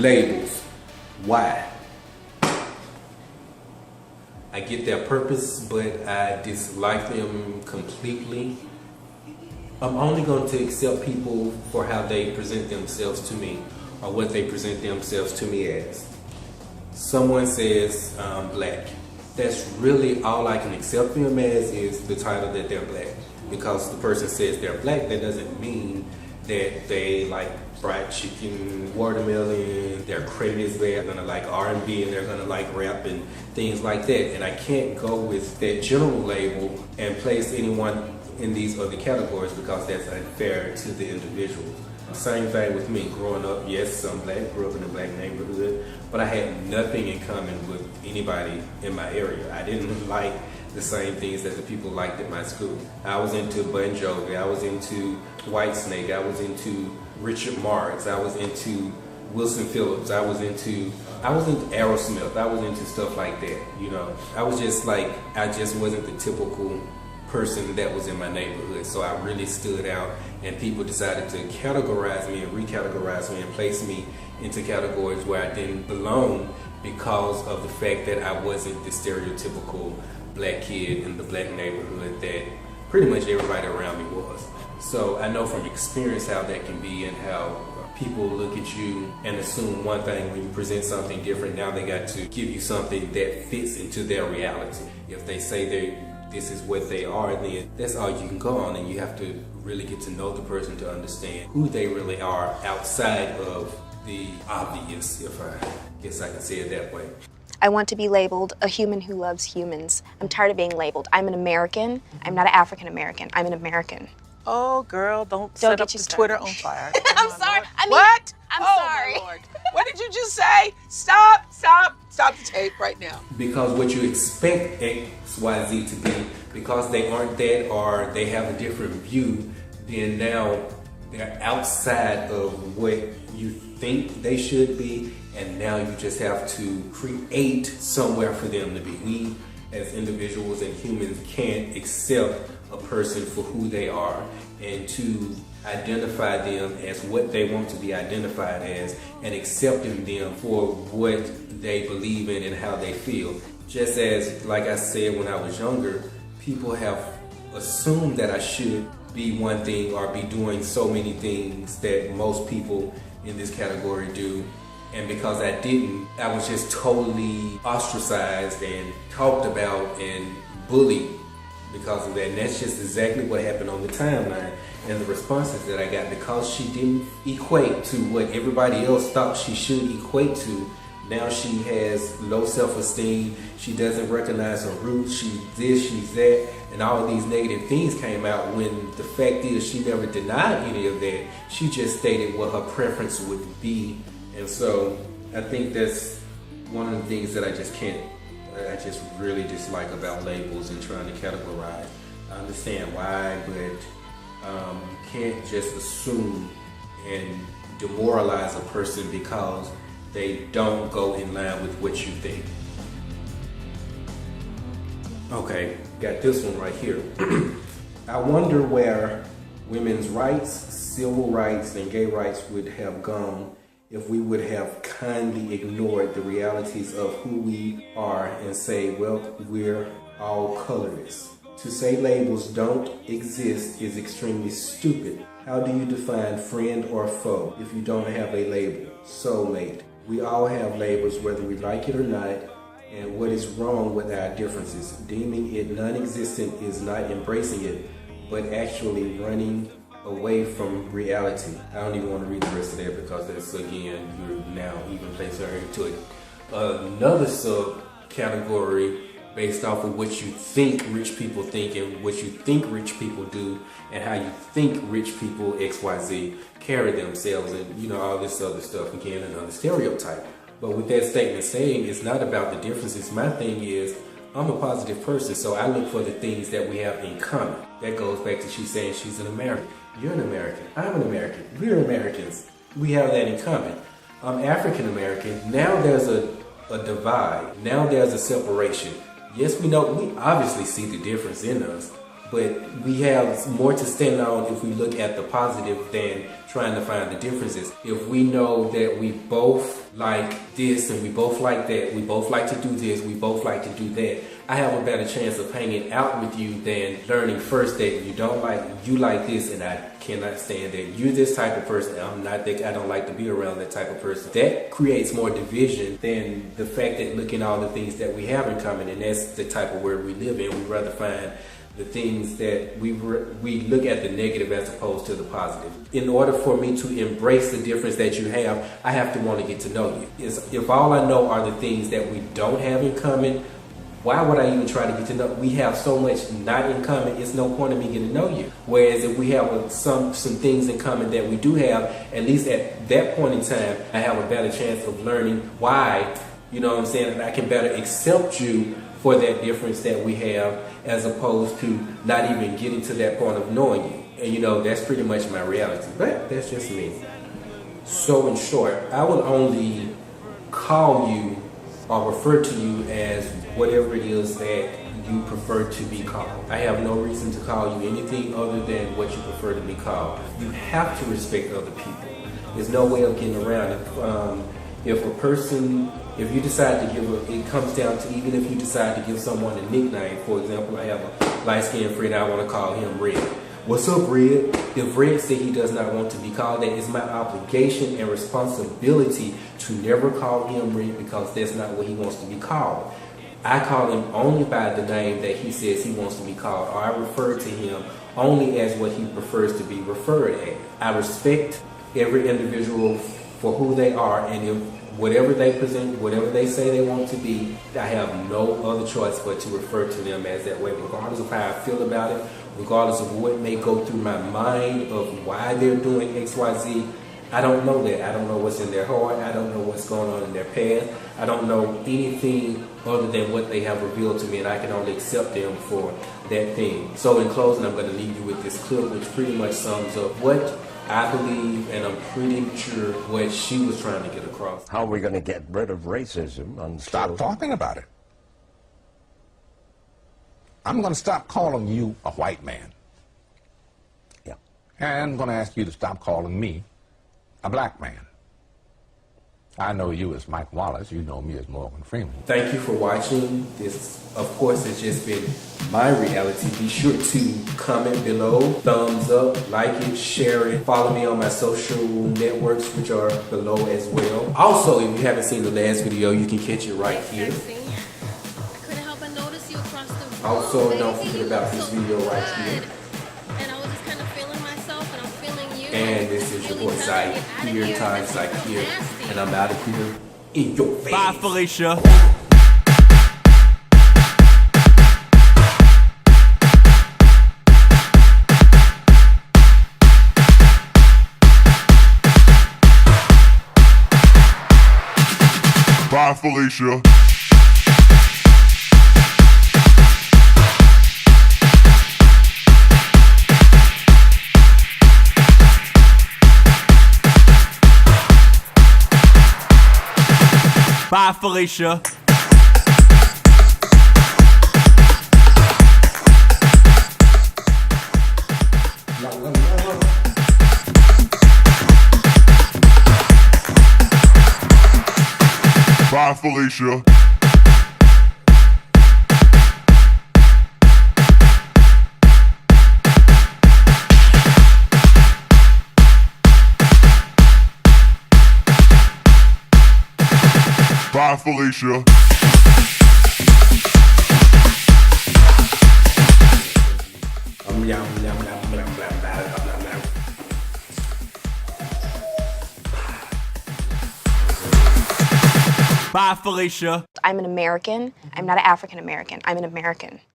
Labels. Why? I get their purpose, but I dislike them completely. I'm only going to accept people for how they present themselves to me, or what they present themselves to me as. Someone says black. That's really all I can accept them as, is the title that they're black. Because the person says they're black, that doesn't mean that they like fried chicken, watermelon, their credits, they're gonna like R&B and they're gonna like rap and things like that. And I can't go with that general label and place anyone in these other categories, because that's unfair to the individual. Same thing with me. Growing up, yes, I'm black, grew up in a black neighborhood, but I had nothing in common with anybody in my area. I didn't like the same things that the people liked at my school. I was into Bon Jovi, I was into Whitesnake, I was into Richard Marx, I was into Wilson Phillips, I was into Aerosmith, I was into stuff like that, you know. I was just like, I just wasn't the typical person that was in my neighborhood, so I really stood out, and people decided to categorize me and recategorize me and place me into categories where I didn't belong, because of the fact that I wasn't the stereotypical black kid in the black neighborhood that pretty much everybody around me was. So I know from experience how that can be, and how people look at you and assume one thing when you present something different. Now they got to give you something that fits into their reality. If they say this is what they are, then that's all you can go on, and you have to really get to know the person to understand who they really are outside of the obvious, if I guess I can say it that way. I want to be labeled a human who loves humans. I'm tired of being labeled. I'm an American. I'm not an African American. I'm an American. Oh, girl, don't set up the Twitter on fire. I'm sorry. I mean, what? I'm sorry. sorry. My Lord. What did you just say? Stop the tape right now. Because what you expect XYZ to be, because they aren't that, or they have a different view, then now they're outside of what you think they should be, and now you just have to create somewhere for them to be. We as individuals and humans can't accept a person for who they are, and to identify them as what they want to be identified as, and accepting them for what they believe in and how they feel. Just as, like I said, when I was younger, people have assumed that I should be one thing or be doing so many things that most people in this category do. And because I didn't, I was just totally ostracized and talked about and bullied because of that. And that's just exactly what happened on the timeline, and the responses that I got, because she didn't equate to what everybody else thought she should equate to. Now she has low self-esteem, she doesn't recognize her roots, she's this, she's that, and all of these negative things came out, when the fact is she never denied any of that. She just stated what her preference would be. And so I think that's one of the things that I just really dislike about labels and trying to categorize. I understand why, but you can't just assume and demoralize a person because they don't go in line with what you think. Okay, got this one right here. I wonder where women's rights, civil rights, and gay rights would have gone if we would have kindly ignored the realities of who we are and say, well, we're all colorless. To say labels don't exist is extremely stupid. How do you define friend or foe if you don't have a label? Soulmate. We all have labels whether we like it or not, and what is wrong with our differences? Deeming it non-existent is not embracing it, but actually running away from reality. I don't even want to read the rest of that, because that's, again, you're now even placing her into another subcategory based off of what you think rich people think, and what you think rich people do, and how you think rich people XYZ carry themselves, and all this other stuff. Again, another stereotype. But with that statement saying, it's not about the differences. My thing is, I'm a positive person, so I look for the things that we have in common. That goes back to she saying she's an American. You're an American. I'm an American. We're Americans. We have that in common. I'm African American. Now there's a divide. Now there's a separation. Yes, we know, we obviously see the difference in us, but we have more to stand on if we look at the positive than trying to find the differences. If we know that we both like this and we both like that, we both like to do this, we both like to do that, I have a better chance of hanging out with you than learning first that you like this and I cannot stand that. You're this type of person, I'm not that, I don't like to be around that type of person. That creates more division than the fact that looking at all the things that we have in common, and that's the type of world we live in. We'd rather find the things that we look at the negative as opposed to the positive. In order for me to embrace the difference that you have, I have to want to get to know you. If all I know are the things that we don't have in common, why would I even try to get to know? We have so much not in common, it's no point in me getting to know you. Whereas if we have some things in common that we do have, at least at that point in time, I have a better chance of learning why, you know what I'm saying, and I can better accept you for that difference that we have, as opposed to not even getting to that point of knowing you. And you know, that's pretty much my reality, but that's just me. So in short, I will only call you or refer to you as whatever it is that you prefer to be called. I have no reason to call you anything other than what you prefer to be called. You have to respect other people. There's no way of getting around it. If you decide to it comes down to, even if you decide to give someone a nickname, for example, I have a light-skinned friend, I want to call him Red. What's up, Red? If Red said he does not want to be called that, it's my obligation and responsibility to never call him Red, because that's not what he wants to be called. I call him only by the name that he says he wants to be called, or I refer to him only as what he prefers to be referred as. I respect every individual for who they are, and if whatever they present, whatever they say they want to be, I have no other choice but to refer to them as that way, regardless of how I feel about it, regardless of what may go through my mind of why they're doing X, Y, Z. I don't know that. I don't know what's in their heart. I don't know what's going on in their past. I don't know anything other than what they have revealed to me, and I can only accept them for that thing. So in closing, I'm going to leave you with this clip, which pretty much sums up what I believe, and I'm pretty sure what she was trying to get across. How are we going to get rid of racism? Stop talking about it. I'm going to stop calling you a white man. Yeah. And I'm going to ask you to stop calling me a black man. I know you as Mike Wallace. You know me as Morgan Freeman. Thank you for watching. This, of course, has just been my reality. Be sure to comment below, thumbs up, like it, share it. Follow me on my social networks, which are below as well. Also, if you haven't seen the last video, you can catch it right here. Also, don't forget about this video right here. And this is your boy zahirtajzahir, and I'm out of here in your face. Bye, Felicia. Bye, Felicia. Bye, Felicia. Bye, Felicia. Bye, Felicia. Bye, Felicia. I'm an American. I'm not an African American. I'm an American.